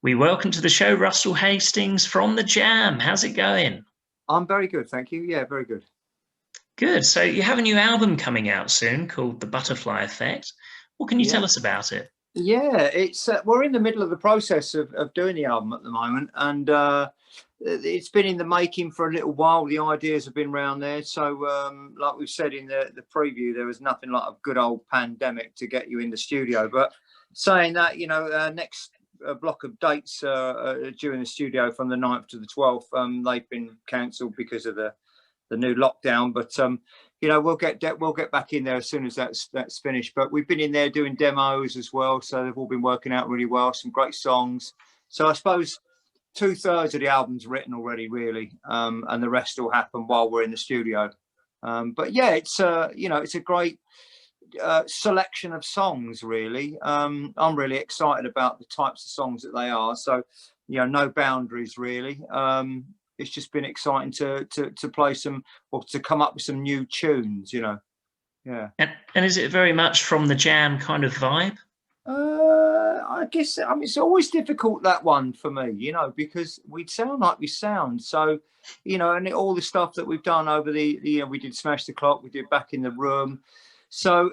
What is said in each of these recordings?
We welcome to the show Russell Hastings from The Jam. How's it going? I'm very good, thank you. Yeah, very good. Good. So you have a new album coming out soon called The Butterfly Effect. What can you tell Yeah, us about it? yeah. It's we're in the middle of the process of doing the album at the moment, and it's been in the making for a little while. The ideas have been around there. So, like we've said in the preview, there was nothing like a good old pandemic to get you in the studio. But saying that, next block of dates during the studio from the 9th to the 12th, they've been cancelled because of the new lockdown. But we'll get back in there as soon as that's finished. But we've been in there doing demos as well, so they've all been working out really well. Some great songs. So I suppose 2/3 of the album's written already, really, and the rest will happen while we're in the studio. But yeah, it's a great selection of songs, really. I'm really excited about the types of songs that they are. So, no boundaries, really. It's just been exciting to play some, or to come up with some new tunes. Yeah. And is it very much from the Jam kind of vibe? I guess, it's always difficult, that one, for me, because we sound like we sound. So, and all the stuff that we've done over we did Smash the Clock, we did Back in the Room. So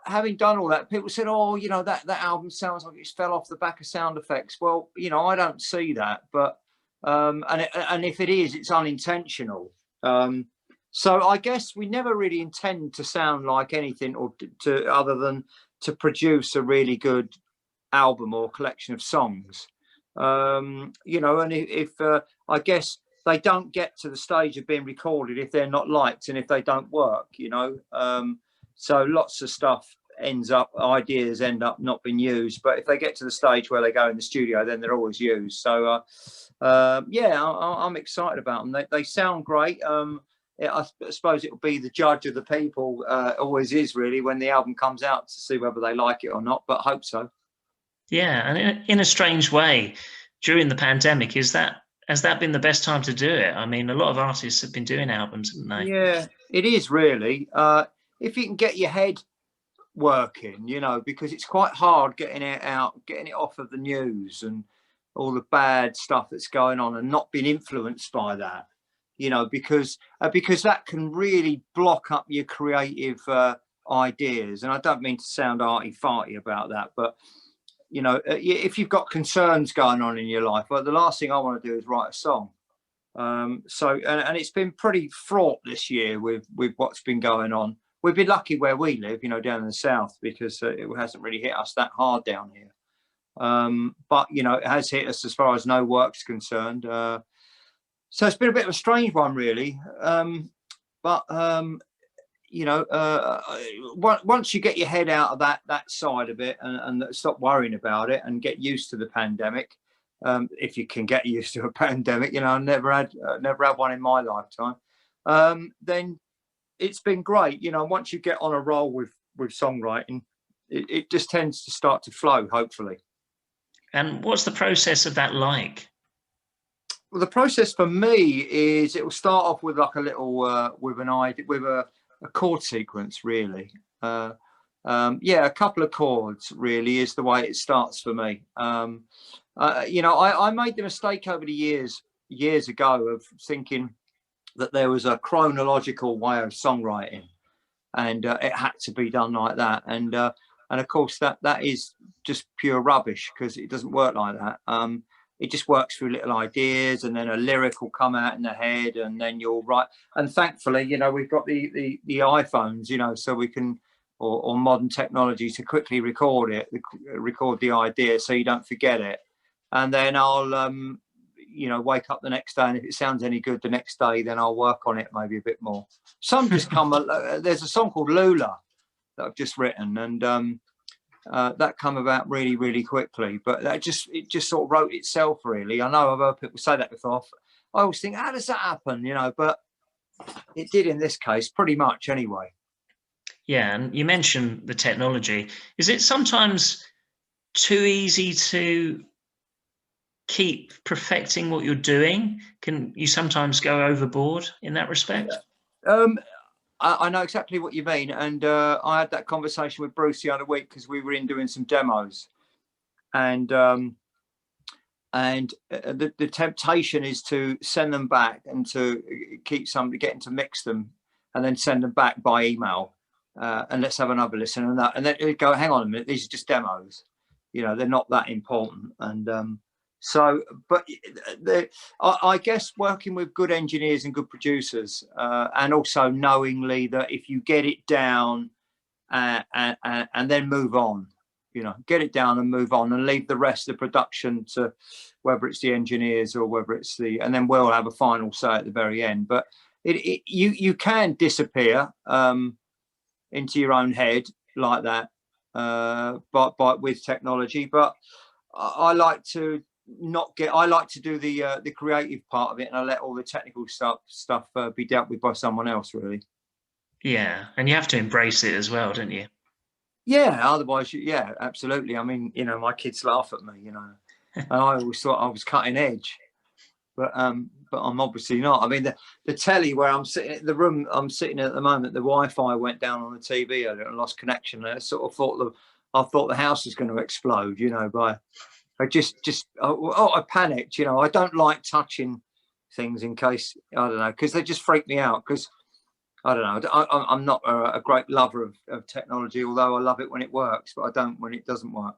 having done all that, people said, oh, that album sounds like it fell off the back of sound effects. Well, I don't see that, but and if it is, it's unintentional. So I guess we never really intend to sound like anything, or to other than to produce a really good album or collection of songs. And if I guess they don't get to the stage of being recorded if they're not liked and if they don't work. So lots of stuff ideas end up not being used, but if they get to the stage where they go in the studio, then they're always used. So I'm excited about them. They sound great. I suppose it'll be the judge of the people, always is, really, when the album comes out, to see whether they like it or not, but hope so. Yeah, and in a strange way, during the pandemic, has that been the best time to do it? I mean, a lot of artists have been doing albums, haven't they? Yeah, it is, really. If you can get your head working, because it's quite hard getting it out, getting it off of the news and all the bad stuff that's going on, and not being influenced by that, because that can really block up your creative ideas. And I don't mean to sound arty farty about that, but if you've got concerns going on in your life, well, the last thing I want to do is write a song. And it's been pretty fraught this year with what's been going on. We've been lucky where we live, down in the south, because it hasn't really hit us that hard down here. But it has hit us as far as no work's concerned. So it's been a bit of a strange one, really. But once you get your head out of that side of it, and stop worrying about it and get used to the pandemic, if you can get used to a pandemic, I never had one in my lifetime, then it's been great. Once you get on a roll with songwriting, it just tends to start to flow, hopefully. And what's the process of that like? Well, the process for me is, it will start off with like a little with an idea, with a chord sequence, really. A couple of chords, really, is the way it starts for me. I made the mistake over the years ago of thinking that there was a chronological way of songwriting, and it had to be done like that. And of course that is just pure rubbish, because it doesn't work like that. It just works through little ideas, and then a lyric will come out in the head, and then you'll write. And thankfully, we've got the iPhones, so we can, or modern technology, to quickly record the idea, so you don't forget it. And then I'll wake up the next day, and if it sounds any good the next day, then I'll work on it maybe a bit more. Some just come. There's a song called Lula that I've just written, and that come about really, really quickly. But it just sort of wrote itself, really. I know I've heard people say that before. I always think, how does that happen? But it did in this case, pretty much, anyway. Yeah, and you mentioned the technology. Is it sometimes too easy to keep perfecting what you're doing? Can you sometimes go overboard in that respect? I know exactly what you mean, and I had that conversation with Bruce the other week, because we were in doing some demos, and and the temptation is to send them back and to keep somebody getting to mix them and then send them back by email, and let's have another listen and that, and then it go, hang on a minute, these are just demos, you know, they're not that important. And so, but I guess working with good engineers and good producers, and also knowingly that if you get it down and then move on, you know, get it down and move on and leave the rest of the production to whether it's the engineers or whether it's the, and then we'll have a final say at the very end. But you can disappear into your own head like that, but with technology. But I like to not get, I like to do the creative part of it, and I let all the technical stuff be dealt with by someone else, really. Yeah, and you have to embrace it as well, don't you? Yeah, otherwise, yeah, absolutely. I mean, you know, my kids laugh at me, you know, and I always thought I was cutting edge, but I'm obviously not. I mean, the telly where I'm sitting, the room I'm sitting in at the moment, the Wi-Fi went down on the TV earlier and lost connection. And I sort of thought I thought the house was going to explode, you know. I panicked, you know. I don't like touching things in case, I don't know, because they just freak me out. Because I don't know, I'm not a great lover of technology, although I love it when it works, but I don't when it doesn't work.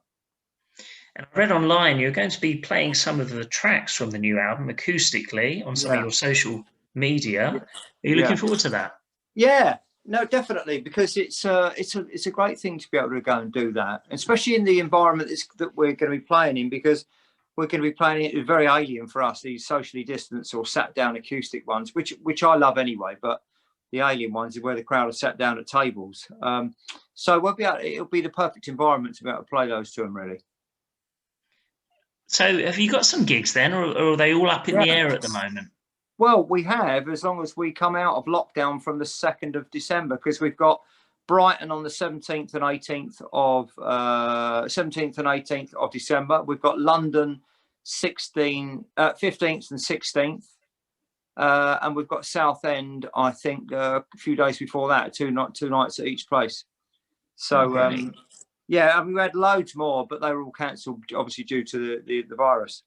And I read online you're going to be playing some of the tracks from the new album acoustically on some of your social media. Are you looking forward to that? Yeah, no, definitely, because it's a great thing to be able to go and do that, especially in the environment that we're going to be playing in, because we're going to be playing it very alien for us, these socially distanced or sat down acoustic ones, which I love anyway, but the alien ones is where the crowd are sat down at tables. So we'll be it'll be the perfect environment to be able to play those to them, really. So have you got some gigs then, or are they all up in the air at the moment? Well, we have, as long as we come out of lockdown from the 2nd of December, because we've got Brighton on the 17th and 18th of December. We've got London 15th and 16th. And we've got Southend, I think, a few days before that, two nights at each place. So, yeah, I mean, we had loads more, but they were all cancelled, obviously, due to the virus.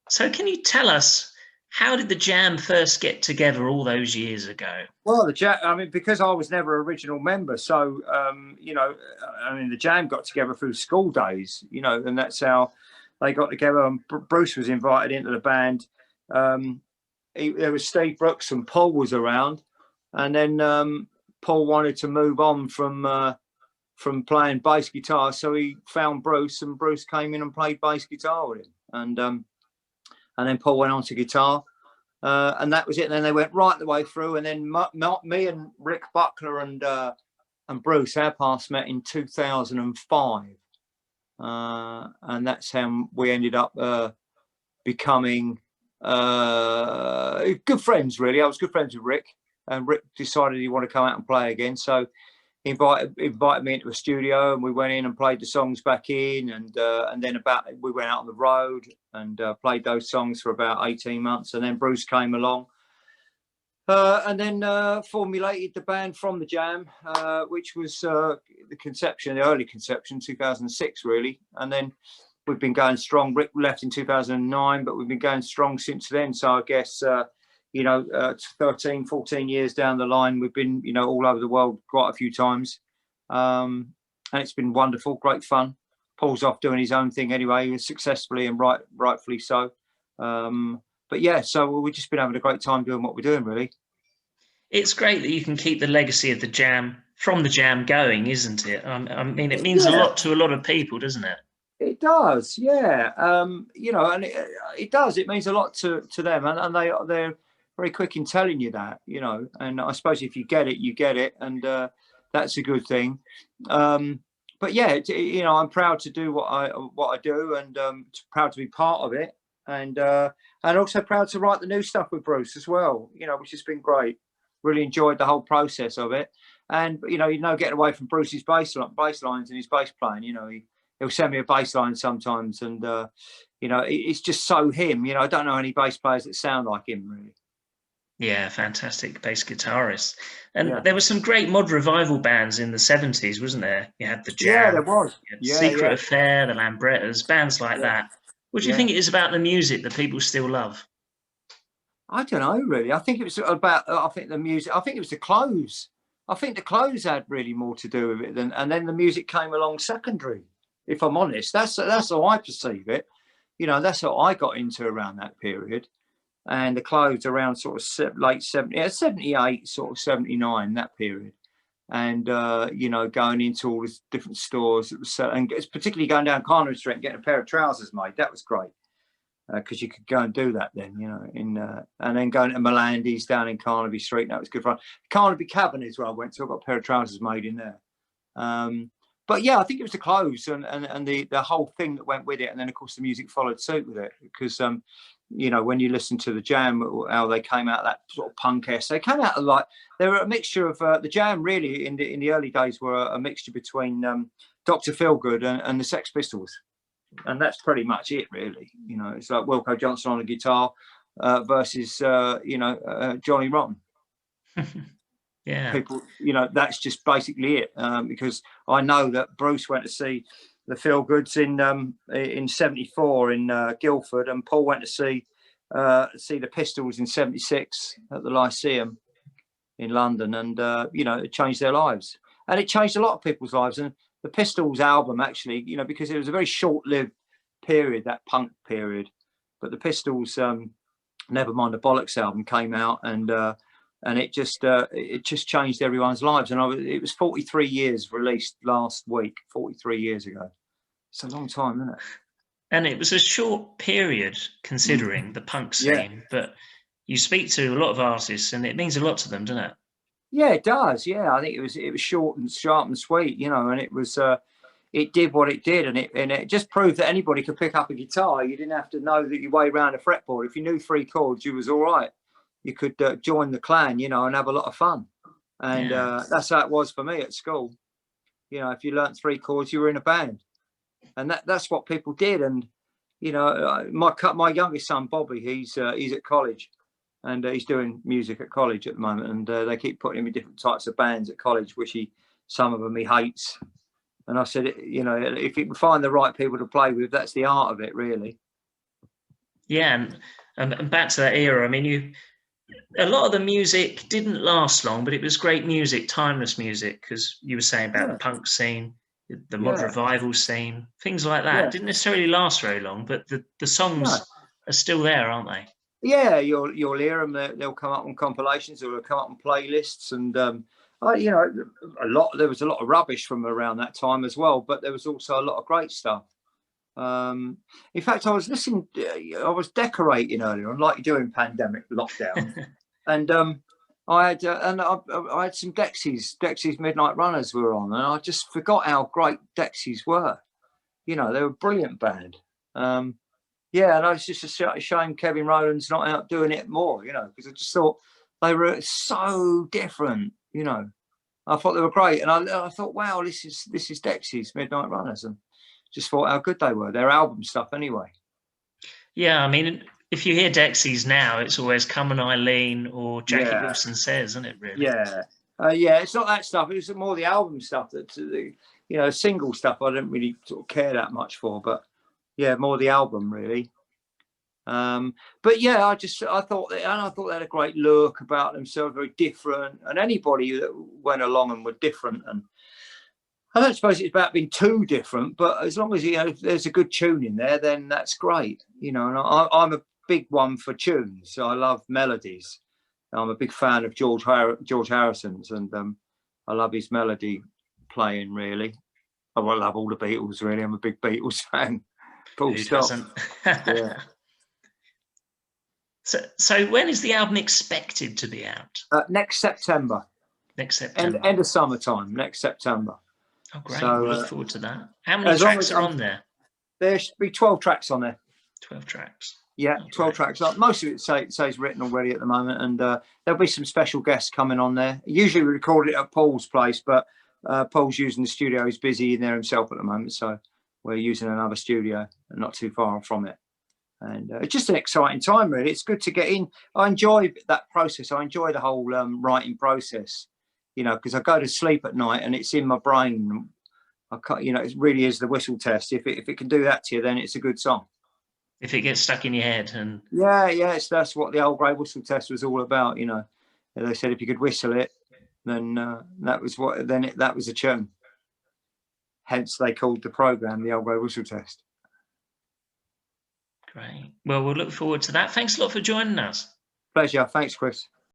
So can you tell us, how did the Jam first get together all those years ago? Well, the Jam, I mean, because I was never an original member, so, you know, I mean, the Jam got together through school days, you know, and that's how they got together. And Bruce was invited into the band. There was Steve Brooks and Paul was around, and then Paul wanted to move on from playing bass guitar, so he found Bruce, and Bruce came in and played bass guitar with him, and then Paul went on to guitar, and that was it. And then they went right the way through, and then me and Rick Buckler and Bruce, our paths met in 2005, and that's how we ended up becoming good friends, really. I was good friends with Rick, and Rick decided he wanted to come out and play again, so he invited me into a studio, and we went in and played the songs back in, and then we went out on the road and played those songs for about 18 months, and then Bruce came along, and then formulated the band from the Jam, which was the early conception, 2006, really. And then we've been going strong. Rick left in 2009, but we've been going strong since then. So I guess, you know, 13, 14 years down the line, we've been, you know, all over the world quite a few times. And it's been wonderful, great fun. Paul's off doing his own thing anyway, successfully and rightfully so. But yeah, so we've just been having a great time doing what we're doing, really. It's great that you can keep the legacy of the Jam from the Jam going, isn't it? I mean, it means a lot to a lot of people, doesn't it? It does, yeah. You know, and it does. It means a lot to them, and they're very quick in telling you that, you know. And I suppose if you get it, you get it, and that's a good thing. But yeah, you know, I'm proud to do what I do, and proud to be part of it, and also proud to write the new stuff with Bruce as well. You know, which has been great. Really enjoyed the whole process of it, and you know, getting away from Bruce's bass lines and his bass playing. You know, he'll send me a bass line sometimes, and you know, it's just so him. You know, I don't know any bass players that sound like him, really. Yeah, fantastic bass guitarist. And Yeah, there were some great mod revival bands in the 70s, wasn't there? You had The yeah, there Jam, was. you had Yeah, Secret yeah, Affair, the Lambrettas, bands like yeah, that. What do you yeah. think it is about the music that people still love? I don't know really. I think it was about. I think the music. I think it was the clothes. I think the clothes had really more to do with it than, and then the music came along secondary. If I'm honest, that's how I perceive it. You know, that's how I got into around that period. And the clothes around sort of late 70, yeah, 78, sort of 79, that period. And, you know, going into all these different stores that was and it's particularly going down Carnaby Street and getting a pair of trousers made. That was great because you could go and do that then, you know, and then going to Melandi's down in Carnaby Street. That was good fun. Carnaby Cabin is where I went to. I got a pair of trousers made in there. But yeah, I think it was the clothes and the whole thing that went with it. And then, of course, the music followed suit with it because, you know, when you listen to the Jam, how they came out of that sort of punk-esque, they came out of like, they were a mixture of the Jam really in the early days were a mixture between Dr. Feelgood and the Sex Pistols. And that's pretty much it, really. You know, it's like Wilco Johnson on the guitar versus, you know, Johnny Rotten. Yeah. People, you know, that's just basically it. Because I know that Bruce went to see the Feelgoods in '74 in Guildford, and Paul went to see the Pistols in '76 at the Lyceum in London, and you know, it changed their lives, and it changed a lot of people's lives. And the Pistols album, actually, you know, because it was a very short-lived period, that punk period, but the Pistols, Never Mind the Bollocks album came out, and it just changed everyone's lives. And it was 43 years released last week, 43 years ago. It's a long time, isn't it? And it was a short period considering the punk Yeah. scene, but you speak to a lot of artists and it means a lot to them, doesn't it? Yeah, it does. Yeah, I think it was short and sharp and sweet, you know, and it was it did what it did, and it just proved that anybody could pick up a guitar. You didn't have to know that your way around a fretboard. If you knew 3 chords, you was all right. You could join the clan, you know, and have a lot of fun. And Yeah. that's how it was for me at school. You know, if you learnt 3 chords, you were in a band, and that's what people did. And you know, my youngest son Bobby, he's at college, and he's doing music at college at the moment, and they keep putting him in different types of bands at college, which some of them he hates. And I said, you know, if you can find the right people to play with, that's the art of it, really. Yeah, and back to that era. I mean, a lot of the music didn't last long, but it was great music, timeless music, because you were saying about the Yeah, punk scene, the mod yeah, revival scene, things like that. yeah. It didn't necessarily last very long, but the No, songs are still there, aren't they? yeah, you'll hear them. They'll come up on compilations, or they'll come up on playlists, and you know, there was a lot of rubbish from around that time as well, but there was also a lot of great stuff. In fact, I was listening. I was decorating earlier on, like you do in pandemic lockdown, and I had some Dexys Midnight Runners were on, and I just forgot how great Dexys were. You know, they were a brilliant band. Yeah, and it's just a shame Kevin Rowland's not out doing it more. You know, because I just thought they were so different. You know, I thought they were great, and I thought, wow, this is Dexys Midnight Runners, and just thought how good they were. Their album stuff, anyway. Yeah, I mean, if you hear Dexys now, it's always Come and Eileen or Jackie Yeah, Wilson Says, isn't it, really? yeah, yeah. It's not that stuff. It was more the album stuff that you know, single stuff. I didn't really sort of care that much for, but yeah, more the album really. But yeah, I thought they had a great look about themselves, very different, and anybody that went along and were different. And I don't suppose it's about being too different, but as long as, you know, if there's a good tune in there, then that's great, you know. And I'm a big one for tunes. So I love melodies. I'm a big fan of George Harrison's, and I love his melody playing, really. I love all the Beatles, really. I'm a big Beatles fan. Full Who stop. doesn't? Yeah. So when is the album expected to be out? Next September. Next September. End of summertime, next September. Oh, great. So, we'll look forward to that. How many tracks are on there? There should be 12 tracks on there. 12 tracks. Yeah, Oh, 12 great. tracks. Most of it says written already at the moment, and there'll be some special guests coming on there. Usually we record it at Paul's place, but Paul's using the studio. He's busy in there himself at the moment, so we're using another studio and not too far from it. And it's just an exciting time, really. It's good to get in. I enjoy that process. I enjoy the whole writing process, you know, because I go to sleep at night and it's in my brain. I can't, you know, it really is the whistle test. If it can do that to you, then it's a good song. If it gets stuck in your head. And yeah, that's what the old grey whistle test was all about, you know. They said if you could whistle it, then that was that was a tune. Hence they called the program the old grey whistle test. Great. Well, we'll look forward to that. Thanks a lot for joining us. Pleasure. Thanks, Chris.